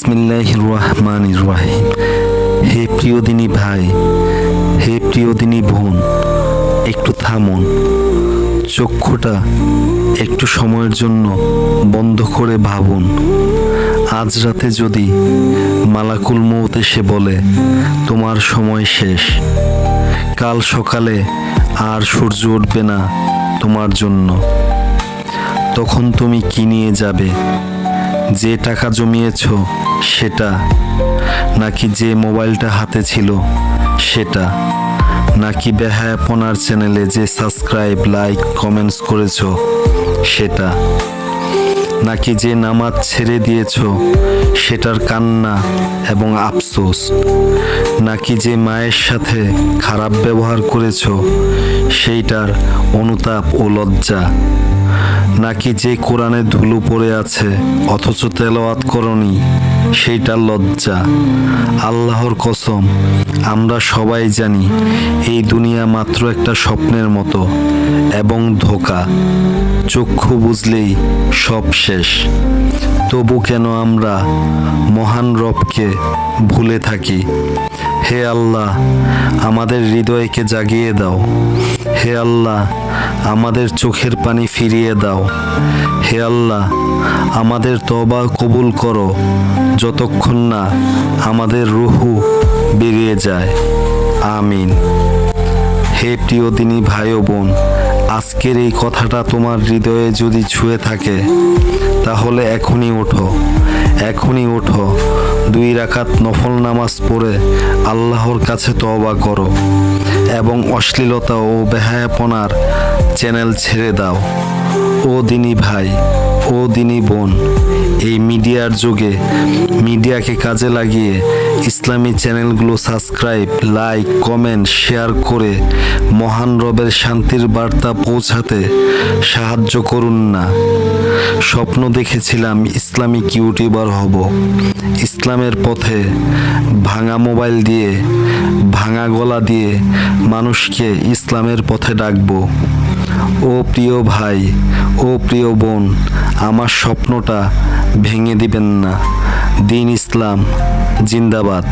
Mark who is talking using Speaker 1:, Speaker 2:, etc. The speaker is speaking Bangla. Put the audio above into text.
Speaker 1: বিসমিল্লাহির রহমানির রহিম। হে প্রিয় দিনী ভাই, হে প্রিয় দিনী বোন, একটু থামুন। চক্ষুটা একটু সময়ের জন্য বন্ধ করে ভাবুন। আজ রাতে যদি মালাকুল মউত এসে বলে তোমার সময় শেষ, কাল সকালে আর সূর্য উঠবে না তোমার জন্য, তখন তুমি কি নিয়ে যাবে? যে টাকা জমিয়েছ সেটা, নাকি যে মোবাইলটা হাতে ছিল সেটা, নাকি বেহায়াপনার চ্যানেলে যে সাবস্ক্রাইব, লাইক, কমেন্টস করেছ সেটা, নাকি যে নামাজ ছেড়ে দিয়েছ সেটার কান্না এবং আফসোস, নাকি যে মায়ের সাথে খারাপ ব্যবহার করেছ সেইটার অনুতাপ ও লজ্জা, নাকি যে কোরআনে ধুলো পড়ে আছে অথচ তেলাওয়াত করনি সেইটার লজ্জা। আল্লাহর কসম, আমরা সবাই জানি এই দুনিয়া মাত্র একটা স্বপ্নের মতো এবং ধোঁকা। চক্ষু বুঝলেই সব শেষ। তবু কেন আমরা মহান রবকে ভুলে থাকি? হে আল্লাহ, আমাদের হৃদয়কে জাগিয়ে দাও। হে আল্লাহ, আমাদের চোখের পানি ফিরিয়ে দাও। হে আল্লাহ, আমাদের তওবা কবুল করো যতক্ষণ না আমাদের রুহু বেরিয়ে যায়। আমিন। হে প্রিয় দিনী ভাই ও বোন, আজকের এই কথাটা তোমার হৃদয়ে যদি ছুঁয়ে থাকে তাহলে এখনই ওঠো, এখনই ওঠো। 2 রাকাত নফল নামাজ পড়ে আল্লাহর কাছে তওবা করো এবং অশ্লীলতা ও বেহায়াপনার চ্যানেল ছেড়ে দাও। ও দিনী ভাই, ও দিনী বোন, এই মিডিয়ার যুগে মিডিয়াকে কাজে লাগিয়ে ইসলামী চ্যানেলগুলো সাবস্ক্রাইব, লাইক, কমেন্ট, শেয়ার করে মহান রবের শান্তির বার্তা পৌঁছাতে সাহায্য করুন না। স্বপ্ন দেখেছিলাম ইসলামিক ইউটিউবার হব, ইসলামের পথে ভাঙা মোবাইল দিয়ে, ভাঙা গলা দিয়ে মানুষকে ইসলামের পথে ডাকবো। ও প্রিয় ভাই, ও প্রিয় বোন, আমার স্বপ্নটা ভেঙে দিবেন না। দিন ইসলাম জিন্দাবাদ।